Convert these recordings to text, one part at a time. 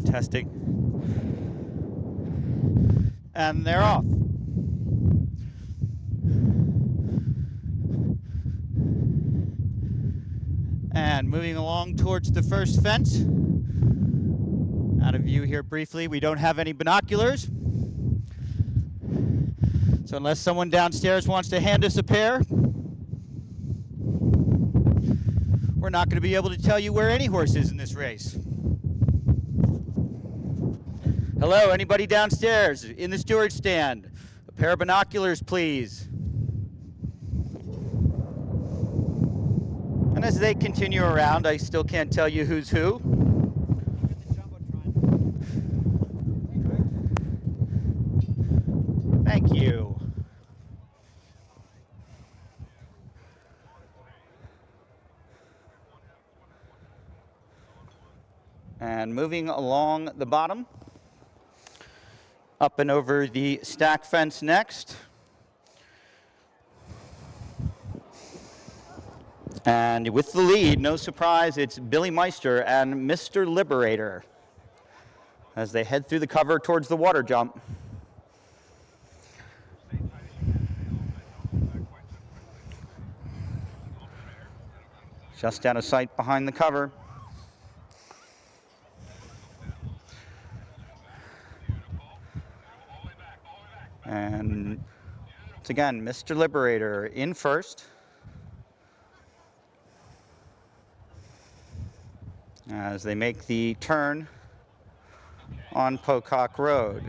Testing. And they're off. And moving along towards the first fence. Out of view here briefly. We don't have any binoculars. So unless someone downstairs wants to hand us a pair, we're not going to be able to tell you where any horse is in this race. Hello, anybody downstairs in the steward stand? A pair of binoculars, please. And as they continue around, I still can't tell you who's who. Thank you. And moving along the bottom, up and over the stack fence next. And with the lead, no surprise, it's Billy Meister and Mr. Liberator as they head through the cover towards the water jump. Just out of sight behind the cover. And once again, Mr. Liberator in first. As they make the turn on Pocock Road.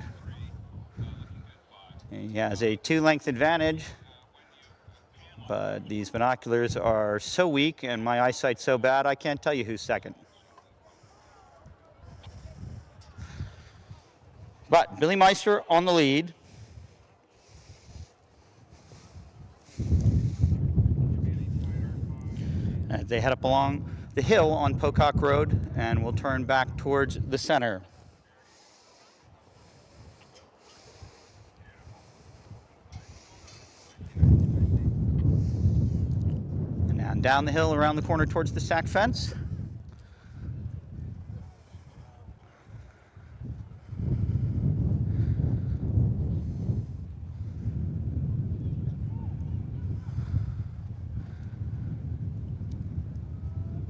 He has a 2-length advantage, but these binoculars are so weak and my eyesight's so bad I can't tell you who's second. But Billy Meister on the lead. As they head up along the hill on Pocock Road, and we'll turn back towards the center. And now down the hill around the corner towards the stack fence.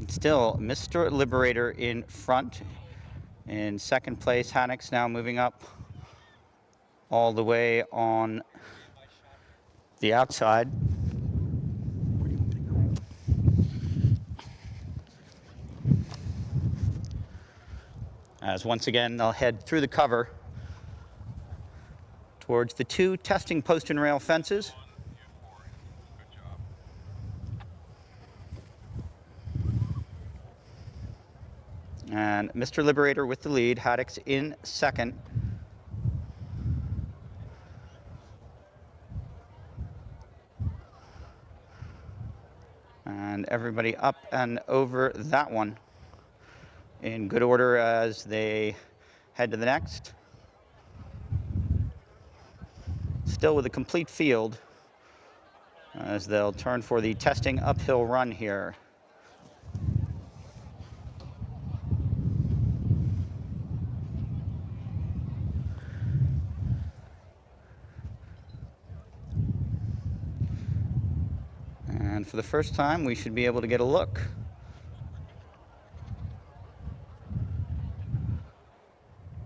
Still, Mr. Liberator in front. In second place, Haddock's now moving up all the way on the outside. As once again, they'll head through the cover towards the 2 testing post and rail fences. And Mr. Liberator with the lead, Haddock's in second. And everybody up and over that one in good order as they head to the next. Still with a complete field as they'll turn for the testing uphill run here. And for the first time, we should be able to get a look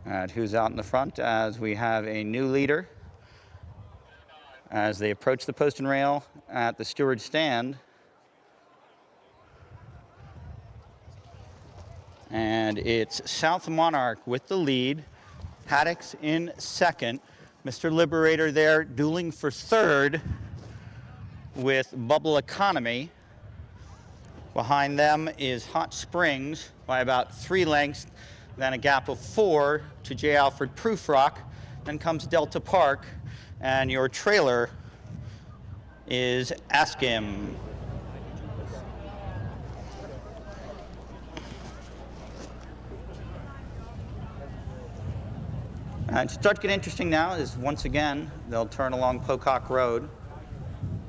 at who's out in the front as we have a new leader. As they approach the post and rail at the steward stand. And it's South Monarch with the lead. Haddock's in second. Mr. Liberator there dueling for third with Bubble Economy. Behind them is Hot Springs by about 3 lengths, then a gap of 4 to J. Alfred Prufrock. Then comes Delta Park, and your trailer is Ask Him. And to start to get interesting now is once again, they'll turn along Pocock Road.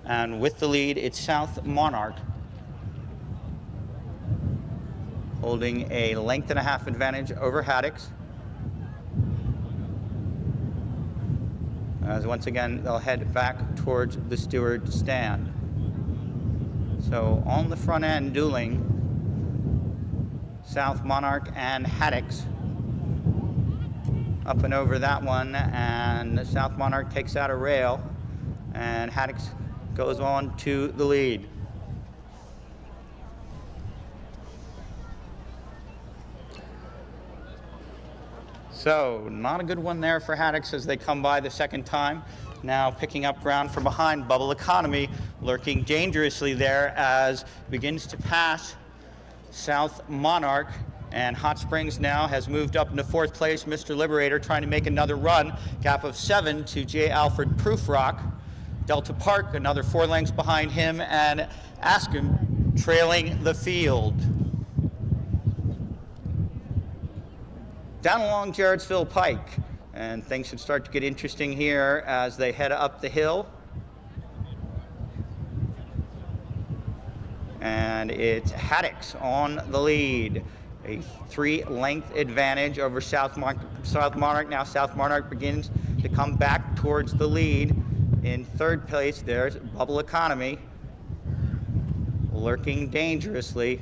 And with the lead, it's South Monarch. holding a length and a half advantage over Haddix. As once again, they'll head back towards the steward stand. So on the front end, dueling South Monarch and Haddix. Up and over that one, and South Monarch takes out a rail, and Haddix goes on to the lead. So, not a good one there for Haddix as they come by the second time. Now picking up ground from behind, Bubble Economy lurking dangerously there as begins to pass South Monarch. And Hot Springs now has moved up into fourth place. Mr. Liberator trying to make another run. Gap of 7 to J. Alfred Proofrock. Delta Park, another 4 lengths behind him, and Askham trailing the field. Down along Jarrettsville Pike, and things should start to get interesting here as they head up the hill. And it's Haddix on the lead. A 3-length advantage over South Monarch. Now South Monarch begins to come back towards the lead. In third place, there's Bubble Economy, lurking dangerously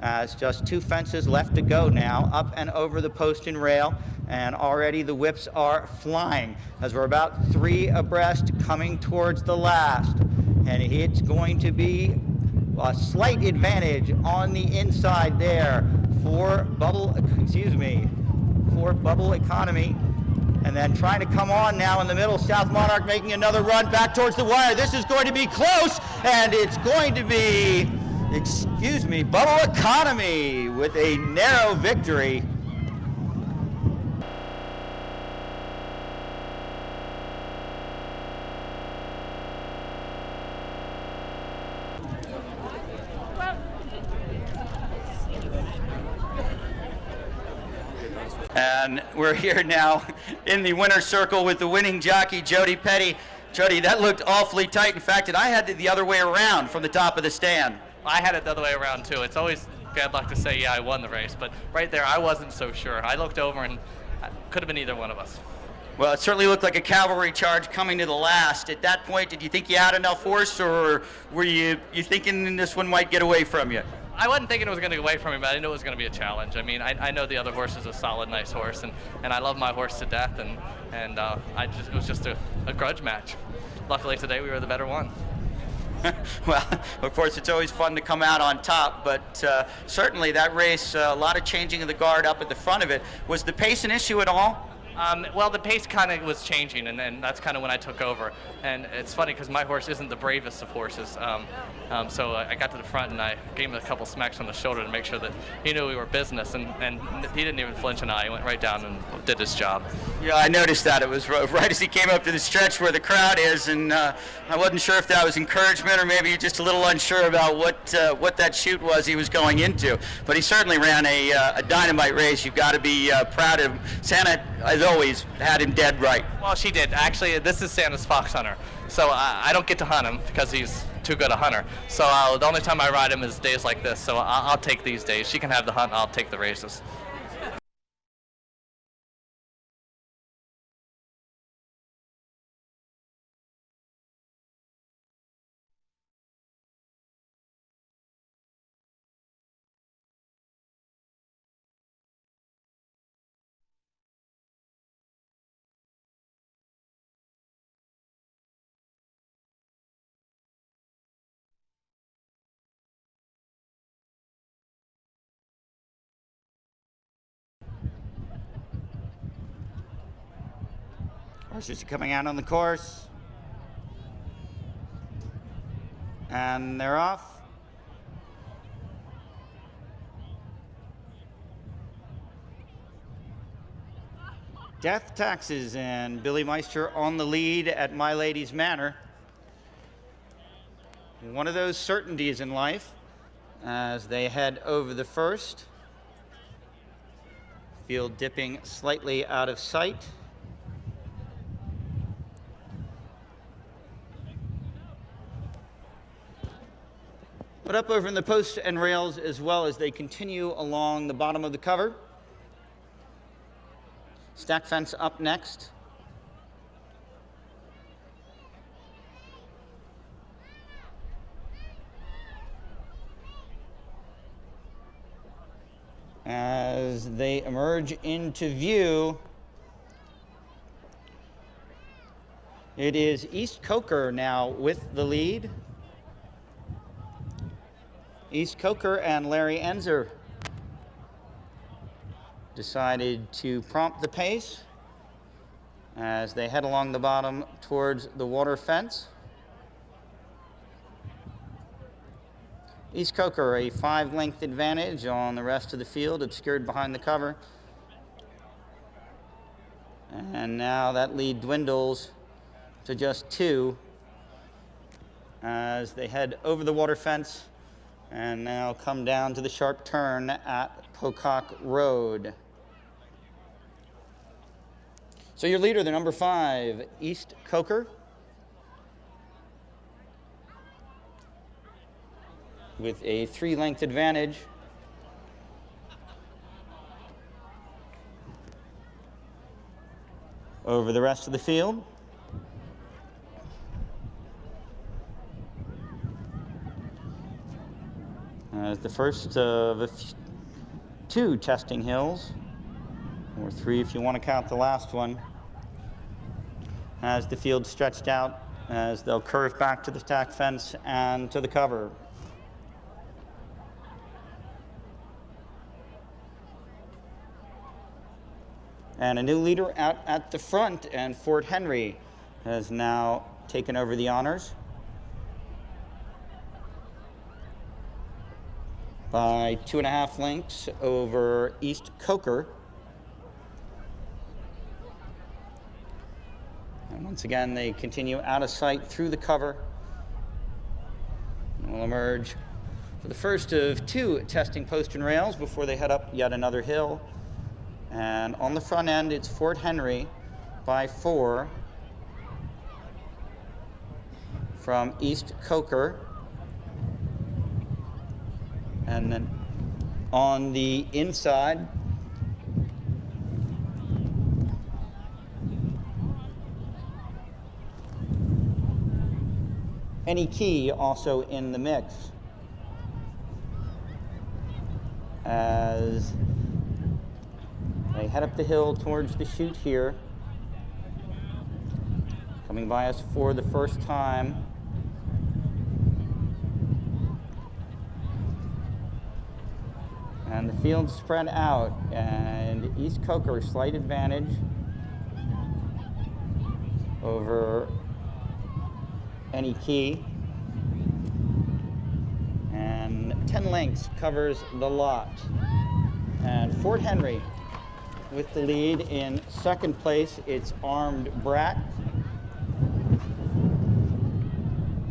as just 2 fences left to go now, up and over the post and rail, and already the whips are flying as we're about 3 abreast coming towards the last. And it's going to be a slight advantage on the inside there for Bubble Economy. And then trying to come on now in the middle, South Monarch making another run back towards the wire. This is going to be close, and it's going to be, Bubble Economy with a narrow victory. And we're here now in the winner's circle with the winning jockey, Jody Petty. Jody, that looked awfully tight. In fact, I had it the other way around from the top of the stand. I had it the other way around too. It's always bad luck to say, yeah, I won the race, but right there, I wasn't so sure. I looked over and it could have been either one of us. Well, it certainly looked like a cavalry charge coming to the last. At that point, did you think you had enough horse, or were you thinking this one might get away from you? I wasn't thinking it was going to get away from me, but I knew it was going to be a challenge. I mean, I know the other horse is a solid, nice horse, and I love my horse to death, and it was just a grudge match. Luckily today we were the better one. Well, of course, it's always fun to come out on top, but certainly that race, a lot of changing of the guard up at the front of it. Was the pace an issue at all? Well, the pace kind of was changing, and that's kind of when I took over. And it's funny because my horse isn't the bravest of horses. So I got to the front and I gave him a couple smacks on the shoulder to make sure that he knew we were business. And he didn't even flinch an eye. He went right down and did his job. Yeah, I noticed that. It was right as he came up to the stretch where the crowd is, and I wasn't sure if that was encouragement or maybe just a little unsure about what that shoot was he was going into. But he certainly ran a dynamite race. You've got to be proud of him. Santa, as always, had him dead right. Well, she did. Actually, this is Santa's fox hunter. So I don't get to hunt him because he's too good a hunter. So the only time I ride him is days like this. So I'll take these days. She can have the hunt. I'll take the races. Horses are coming out on the course. And they're off. Death Taxes and Billy Meister on the lead at My Lady's Manor. One of those certainties in life as they head over the first. Field dipping slightly out of sight. But up over in the posts and rails as well as they continue along the bottom of the cover. Stack fence up next. As they emerge into view, it is East Coker now with the lead. East Coker and Larry Enzer decided to prompt the pace as they head along the bottom towards the water fence. East Coker, a 5-length advantage on the rest of the field, obscured behind the cover. And now that lead dwindles to just 2 as they head over the water fence and now come down to the sharp turn at Pocock Road. So your leader, the number 5, East Coker, with a 3-length advantage. Over the rest of the field. As the first of 2 testing hills, or 3 if you want to count the last one, as the field stretched out, as they'll curve back to the stack fence and to the cover. And a new leader out at the front, and Fort Henry has now taken over the honors by 2.5 lengths over East Coker. And once again, they continue out of sight through the cover and will emerge for the first of 2 testing post and rails before they head up yet another hill. And on the front end, it's Fort Henry by 4 from East Coker. And then on the inside, Any Key also in the mix. As they head up the hill towards the chute here, coming by us for the first time. And the field spread out, and East Coker slight advantage over Any Key. And 10 lengths covers the lot. And Fort Henry with the lead. In second place, it's Armed Brat.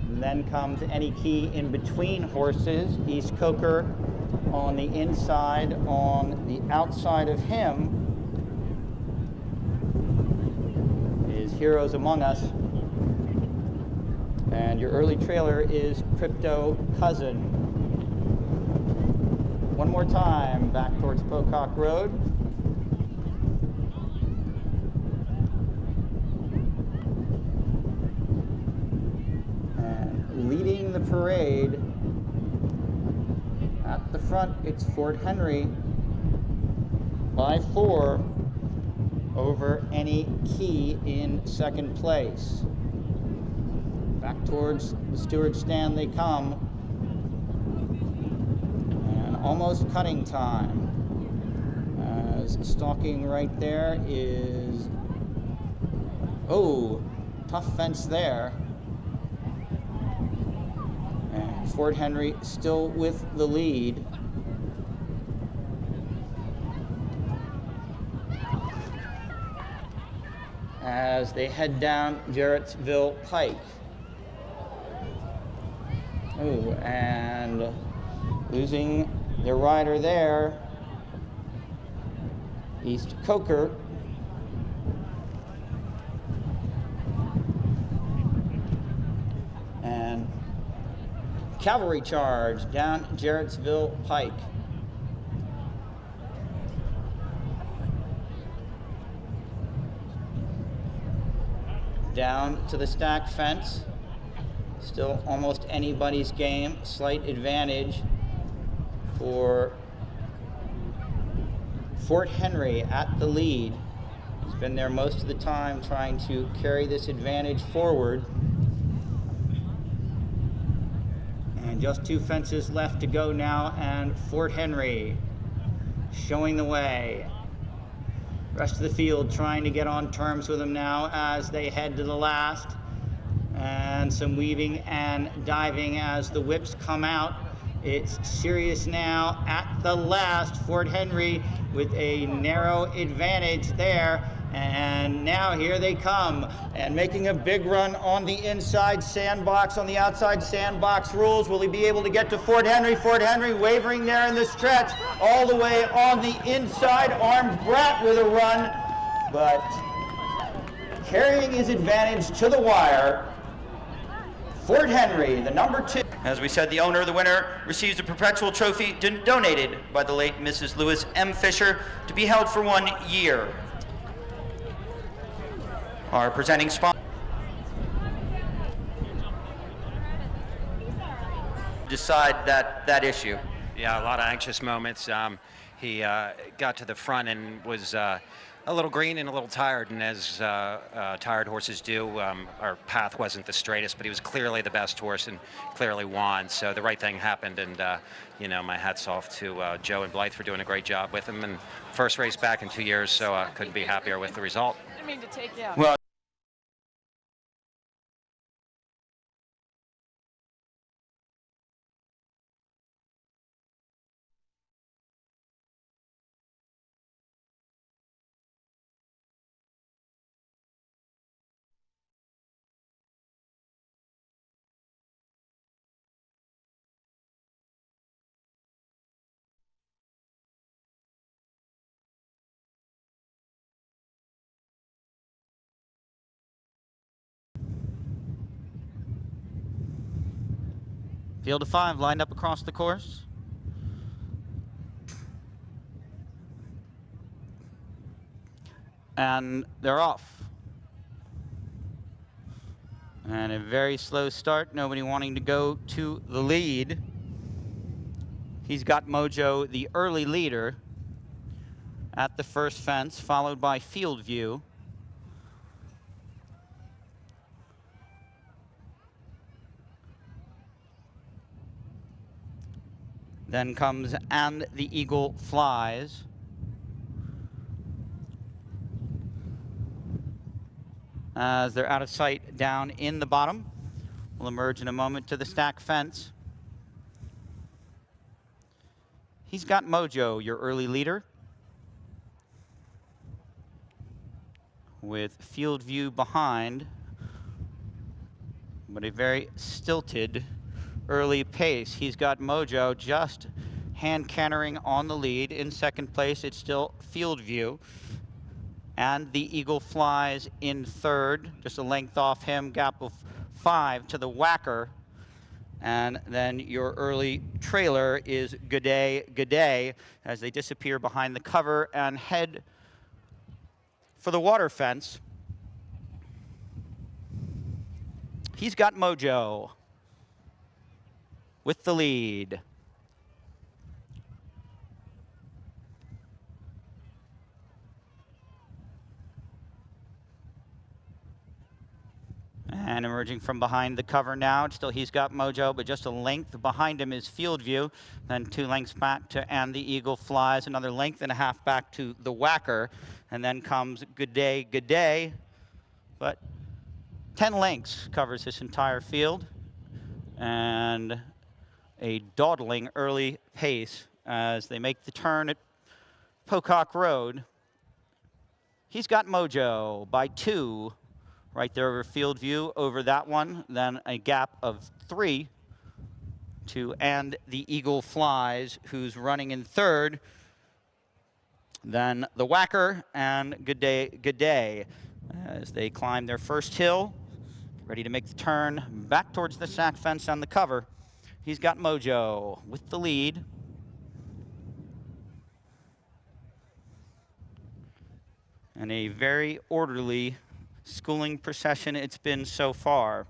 And then comes Any Key in between horses. East Coker on the inside. On the outside of him is Heroes Among Us. And your early trailer is Crypto Cousin. One more time, back towards Pocock Road. And leading the parade at the front, it's Fort Henry by 4 over Any Key in second place. Back towards the steward stand they come. And almost cutting time. As stalking right there is, oh, tough fence there. And Fort Henry still with the lead. As they head down Jarrettsville Pike. Oh, and losing their rider there, East Coker. And Cavalry Charge down Jarrettsville Pike. Down to the stack fence. Still almost anybody's game. Slight advantage for Fort Henry at the lead. He's been there most of the time trying to carry this advantage forward. And just 2 fences left to go now, and Fort Henry showing the way. Rest of the field trying to get on terms with him now as they head to the last. And some weaving and diving as the whips come out. It's serious now at the last. Fort Henry with a narrow advantage there. And now here they come, and making a big run on the inside sandbox, on the outside sandbox rules. Will he be able to get to Fort Henry? Fort Henry wavering there in the stretch, all the way on the inside. Armed Brat with a run, but carrying his advantage to the wire. Fort Henry, the number 2. As we said, the owner of the winner receives a perpetual trophy donated by the late Mrs. Lewis M. Fisher to be held for 1 year. Our presenting sponsor decide that issue. Yeah, a lot of anxious moments. He got to the front and was a little green and a little tired, and as tired horses do, our path wasn't the straightest, but he was clearly the best horse and clearly won. So the right thing happened, and you know, my hat's off to Joe and Blythe for doing a great job with him. And first race back in 2 years, so I couldn't be happier with the result. I mean to take you out. Well, field of 5 lined up across the course. And they're off. And a very slow start, nobody wanting to go to the lead. He's got Mojo, the early leader, at the first fence, followed by Field View. Then comes And the Eagle Flies. As they're out of sight down in the bottom. We'll emerge in a moment to the stack fence. He's got Mojo, your early leader, with Field View behind, but a very stilted early pace. He's got Mojo just hand cantering on the lead. In second place, it's still Field View. And the Eagle Flies in third, just a length off him, gap of 5 to the Whacker. And then your early trailer is Good Day, as they disappear behind the cover and head for the water fence. He's got Mojo with the lead. And emerging from behind the cover now, still he's got Mojo, but just a length behind him is Field View. Then 2 lengths back to And the Eagle Flies, another length and a half back to the Whacker. And then comes Good Day. But 10 lengths covers this entire field. And a dawdling early pace as they make the turn at Pocock Road. He's got Mojo by 2. Right there over Field View, over that one. Then a gap of 3 to And the Eagle Flies, who's running in third. Then the Whacker and Good Day as they climb their first hill, ready to make the turn back towards the sack fence on the cover. He's got Mojo with the lead. And a very orderly schooling procession it's been so far.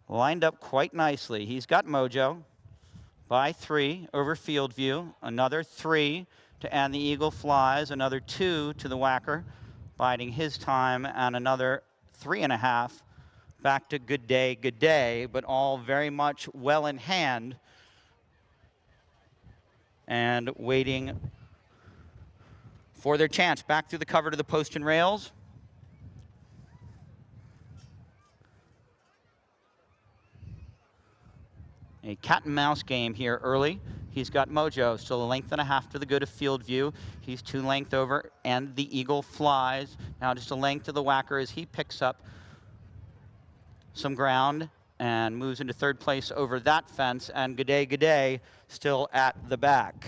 Lined up quite nicely. He's got Mojo by 3 over field view. Another 3 to And the Eagle Flies. Another 2 to the Whacker, biding his time. And another 3.5 back to Good Day, but all very much well in hand and waiting for their chance. Back through the cover to the post and rails. A cat and mouse game here early. He's got Mojo, still a length and a half to the good of field view. He's 2 length over, and the Eagle Flies. Now just a length to the Whacker as he picks up some ground and moves into 3rd place over that fence, and Good Day still at the back.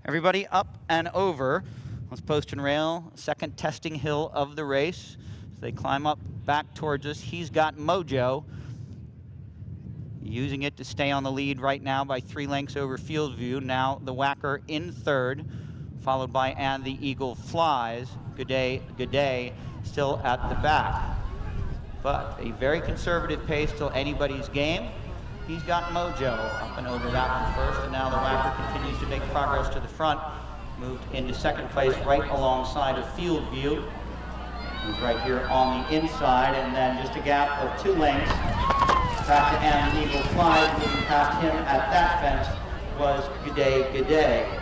Everybody up and over. Let's post and rail, second testing hill of the race. As they climb up back towards us, he's got Mojo, using it to stay on the lead right now by 3 lengths over field view. Now the Whacker in 3rd, followed by And the Eagle Flies. Good Day still at the back. But a very conservative pace till anybody's game. He's got Mojo up and over that one first, and now the Whacker continues to make progress to the front. Moved into 2nd place right alongside of field view. He's right here on the inside, and then just a gap of 2 lengths back to And the Eagle Flies. Moving past him at that fence was Good Day.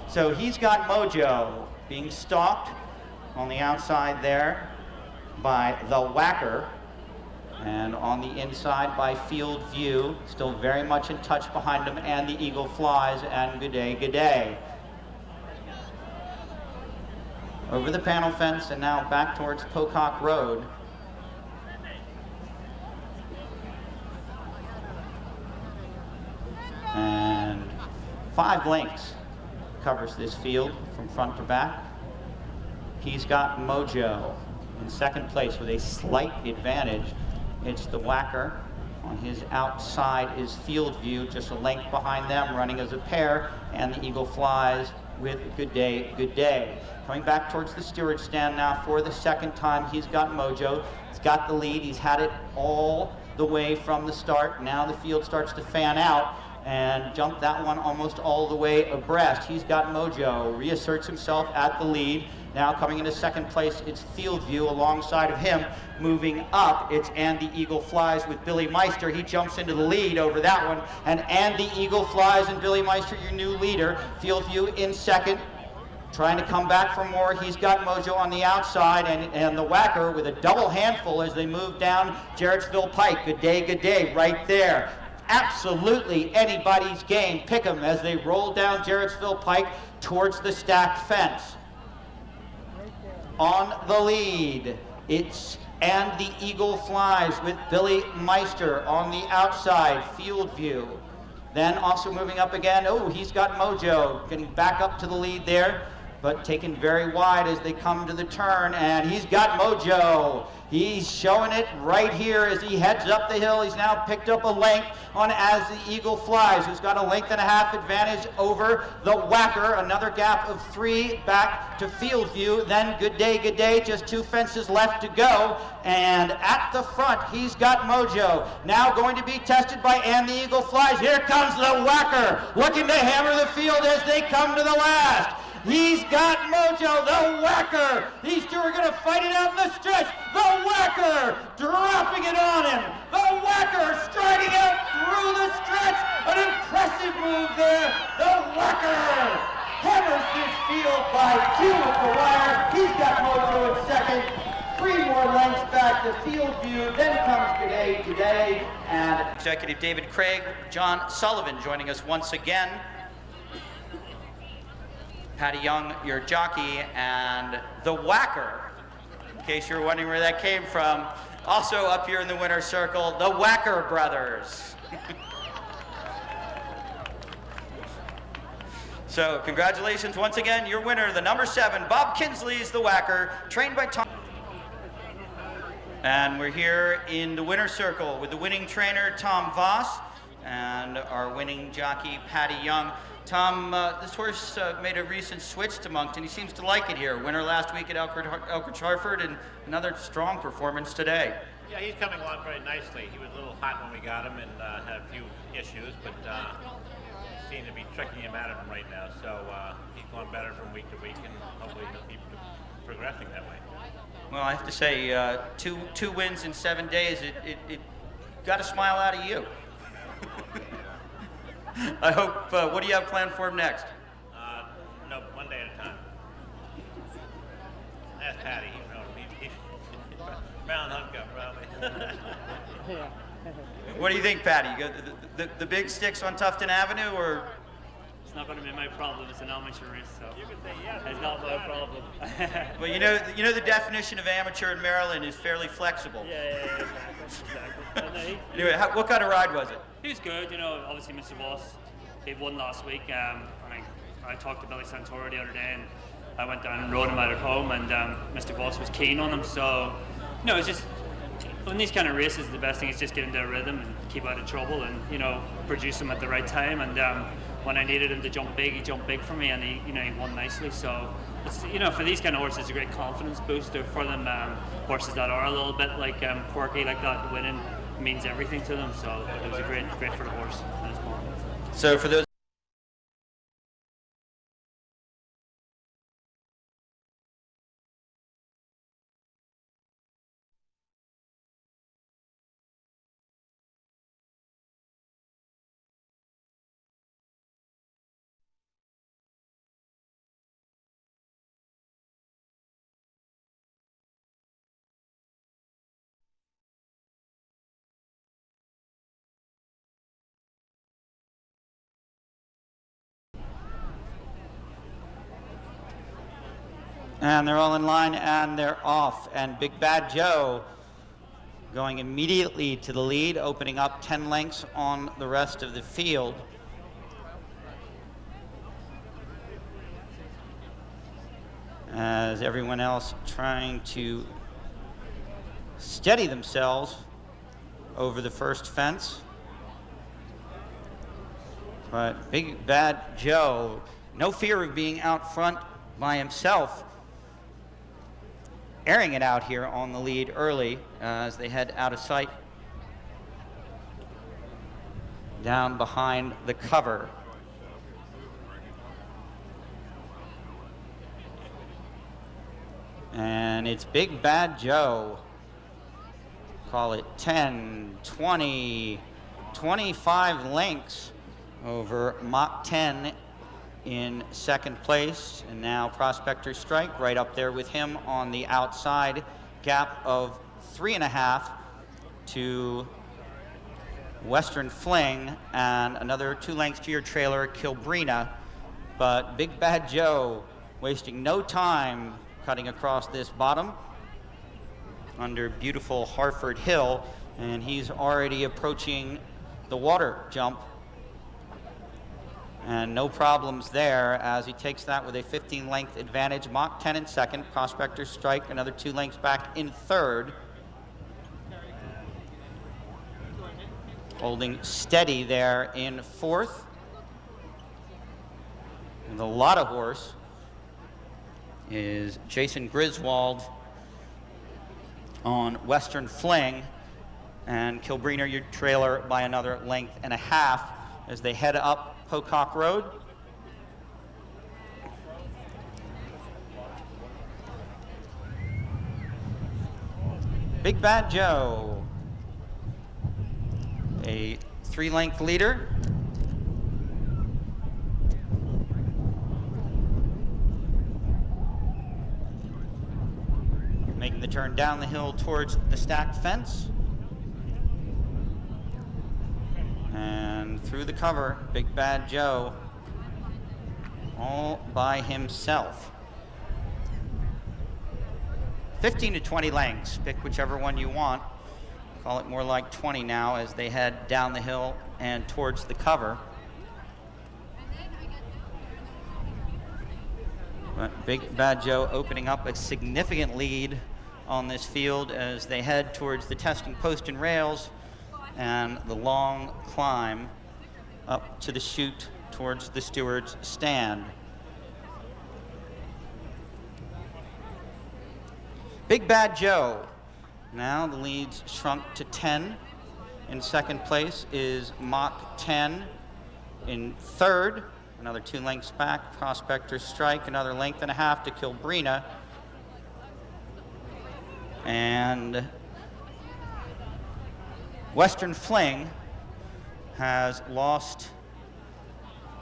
So he's got Mojo being stalked on the outside there by the Whacker, and on the inside by field view, still very much in touch behind him, And the Eagle Flies and Good Day. Over the panel fence and now back towards Pocock Road. And 5 lengths covers this field from front to back. He's got Mojo in 2nd place with a slight advantage. It's the Whacker. On his outside is field view, just a length behind them, running as a pair, And the Eagle Flies with Good Day. Coming back towards the steerage stand now for the 2nd time. He's got Mojo. He's got the lead. He's had it all the way from the start. Now the field starts to fan out and jump that one almost all the way abreast. He's got Mojo, reasserts himself at the lead. Now coming into 2nd place, it's field view alongside of him. Moving up, it's And the Eagle Flies with Billy Meister. He jumps into the lead over that one. And the Eagle Flies and Billy Meister, your new leader. Field view in 2nd. Trying to come back for more. He's got Mojo on the outside, and the Whacker with a double handful as they move down Jarrettsville Pike. Good Day right there. Absolutely anybody's game. Pick 'em as they roll down Jarrettsville Pike towards the stacked fence. On the lead, it's And the Eagle Flies with Billy Meister on the outside, field view. Then also moving up again, he's got Mojo getting back up to the lead there, but taken very wide as they come to the turn, and he's got Mojo. He's showing it right here as he heads up the hill. He's now picked up a length on As the Eagle Flies, who's got a 1.5 length advantage over the Whacker. Another gap of 3 back to field view. Then Good Day, just 2 fences left to go. And at the front, he's got Mojo. Now going to be tested by And the Eagle Flies. Here comes the Whacker, looking to hammer the field as they come to the last. He's got Mojo, the Whacker. These two are going to fight it out in the stretch. The Whacker dropping it on him. The Whacker striding out through the stretch. An impressive move there. The Whacker hammers this field by 2 at the wire. He's got Mojo in 2nd. 3 more lengths back to field view. Then comes Good Day. And Executive David Craig, John Sullivan joining us once again. Patty Young, your jockey, and the Whacker, in case you're wondering where that came from, also up here in the winner's circle, the Whacker brothers. So congratulations once again, your winner, the number 7, Bob Kinsley is the whacker, trained by Tom. And we're here in the winner's circle with the winning trainer, Tom Voss, and our winning jockey, Patty Young. Tom, this horse made a recent switch to Monkton. He seems to like it here. Winner last week at Elkridge Hartford, and another strong performance today. Yeah, he's coming along very nicely. He was a little hot when we got him and had a few issues, but seem to be tricking him out of him right now. So he's going better from week to week, and hopefully he'll keep progressing that way. Well, I have to say, two wins in 7 days, it got a smile out of you. I hope, what do you have planned for him next? No, one day at a time. Ask Patty, he's Brown Hunt Cup, probably. What do you think, Patty? You got the big sticks on Tufton Avenue, or? It's not going to be my problem. It's an amateur race, so You can say yes. it's not my problem. Well, you know the definition of amateur in Maryland is fairly flexible. Yeah, exactly. Anyway, what kind of ride was it? He was good, obviously Mr. Voss, he won last week. I talked to Billy Santoro the other day, and I went down and rode him out at home, and Mr. Voss was keen on him, so, it's just, in these kind of races, the best thing is just get into a rhythm and keep out of trouble and, produce him at the right time, and when I needed him to jump big, he jumped big for me, and he won nicely, so, it's, for these kind of horses, it's a great confidence booster for them, horses that are a little bit like quirky like that, winning means everything to them, so it was great for the horse and his confidence. So for those and they're all in line and they're off. And Big Bad Joe going immediately to the lead, opening up 10 lengths on the rest of the field. As everyone else trying to steady themselves over the first fence. But Big Bad Joe, no fear of being out front by himself, airing it out here on the lead early as they head out of sight down behind the cover. And it's Big Bad Joe. Call it 10, 20, 25 lengths over Mach 10 in second place, and now Prospector Strike right up there with him on the outside, gap of 3.5 to Western Fling, and another 2 lengths to your trailer, Kilbrina. But Big Bad Joe wasting no time cutting across this bottom under beautiful Harford Hill, and he's already approaching the water jump. And no problems there as he takes that with a 15-length advantage. Mach 10 in second. Prospector Strike another 2 lengths back in third. Holding steady there in fourth. And a lot of horse is Jason Griswold on Western Fling. And Kilbrina, your trailer, by another 1.5 lengths as they head up Pocock Road. Big Bad Joe, a 3-length leader. Making the turn down the hill towards the stacked fence. And through the cover, Big Bad Joe, all by himself. 15 to 20 lengths, pick whichever one you want. Call it more like 20 now as they head down the hill and towards the cover. But Big Bad Joe opening up a significant lead on this field as they head towards the testing post and rails and the long climb up to the chute towards the steward's stand. Big Bad Joe. Now the lead's shrunk to 10. In second place is Mach 10. In third, another 2 lengths back, Prospector Strike, another length and a half to Kilbrina. And Western Fling has lost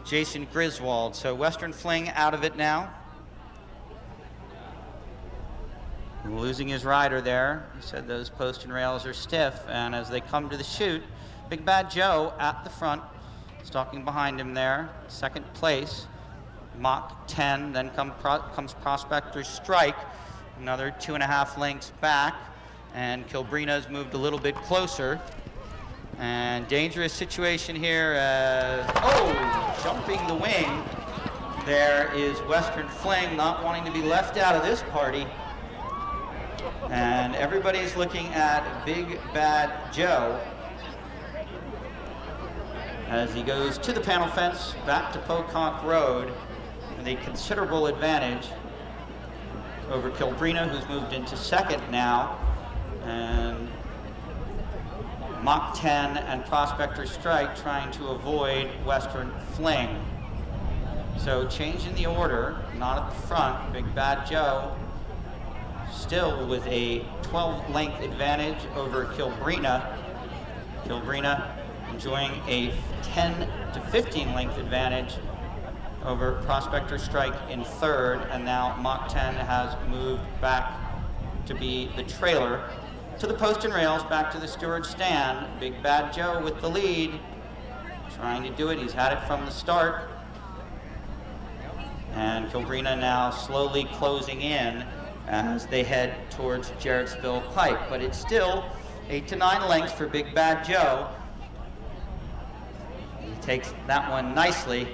Jason Griswold. So Western Fling out of it now. Losing his rider there. He said those post and rails are stiff, and as they come to the chute, Big Bad Joe at the front, stalking behind him there. Second place, Mach 10, then comes Prospector Strike, another 2.5 lengths back, and Kilbrina's moved a little bit closer. And dangerous situation here as, jumping the wing. There is Western Fling not wanting to be left out of this party. And everybody's looking at Big Bad Joe as he goes to the panel fence, back to Pocock Road, with a considerable advantage over Kilbrina, who's moved into second now, and Mach 10 and Prospector Strike trying to avoid Western Fling. So changing the order, not at the front, Big Bad Joe still with a 12-length advantage over Kilbrina. Kilbrina enjoying a 10 to 15 length advantage over Prospector Strike in third, and now Mach 10 has moved back to be the trailer. To the post and rails, back to the steward's stand. Big Bad Joe with the lead, trying to do it. He's had it from the start. And Kilbrina now slowly closing in as they head towards Jarrettsville Pike. But it's still 8 to 9 lengths for Big Bad Joe. He takes that one nicely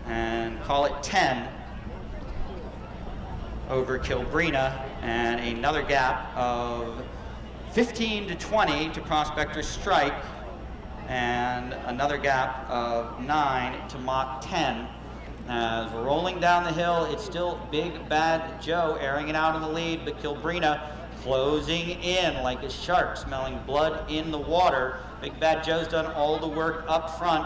and call it 10 over Kilbrina, and another gap of 15 to 20 to Prospector Strike, and another gap of 9 to Mach 10. As we're rolling down the hill, it's still Big Bad Joe airing it out in the lead, but Kilbrina closing in like a shark, smelling blood in the water. Big Bad Joe's done all the work up front.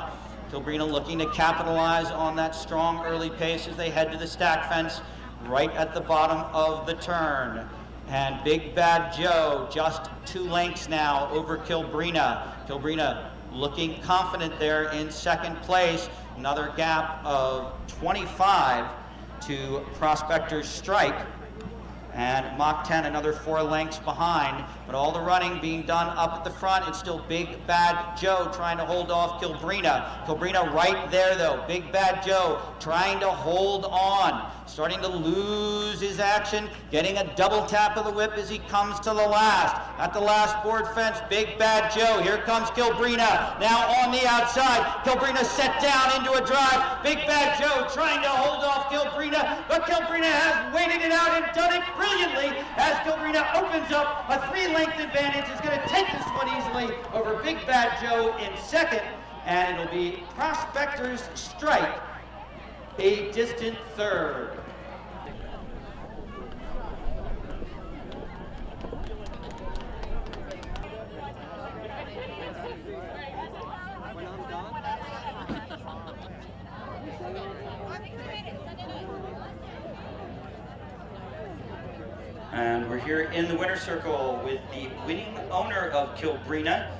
Kilbrina looking to capitalize on that strong early pace as they head to the stack fence right at the bottom of the turn. And Big Bad Joe just 2 lengths now over Kilbrina. Kilbrina looking confident there in second place. Another gap of 25 to Prospector Strike. And Mach 10 another 4 lengths behind, but all the running being done up at the front. It's still Big Bad Joe trying to hold off Kilbrina. Kilbrina right there though. Big Bad Joe trying to hold on, starting to lose his action, getting a double tap of the whip as he comes to the last. At the last board fence, Big Bad Joe. Here comes Kilbrina now on the outside. Kilbrina set down into a drive. Big Bad Joe trying to hold off Kilbrina, but Kilbrina has waited it out and done it brilliantly as Kilbrina opens up a 3-length advantage. Is going to take this one easily over Big Bad Joe in second, and it'll be Prospector's Strike a distant third. And we're here in the winner's circle with the winning owner of Kilbrina,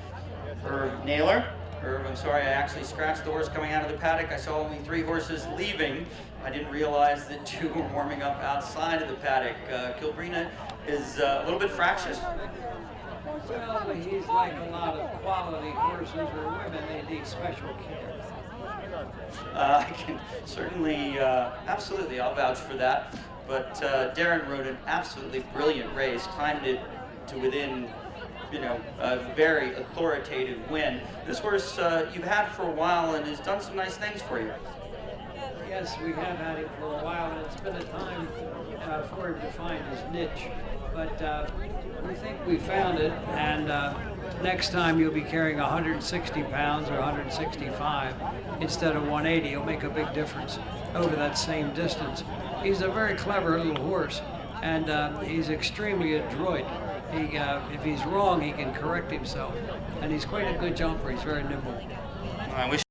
Irv Naylor. Irv, I'm sorry, I actually scratched the horse coming out of the paddock. I saw only 3 horses leaving. I didn't realize that 2 were warming up outside of the paddock. Kilbrina is a little bit fractious. Well, he's like a lot of quality horses or women, they need special care. I can certainly, absolutely, I'll vouch for that. But Darren rode an absolutely brilliant race, timed it to within, a very authoritative win. This horse you've had for a while and has done some nice things for you. Yes, we have had him for a while, and it's been a time for him to find his niche. But we think we found it, and next time you'll be carrying 160 pounds or 165 instead of 180. It'll make a big difference over that same distance. He's a very clever little horse, and he's extremely adroit. If he's wrong, he can correct himself, and he's quite a good jumper. He's very nimble. I wish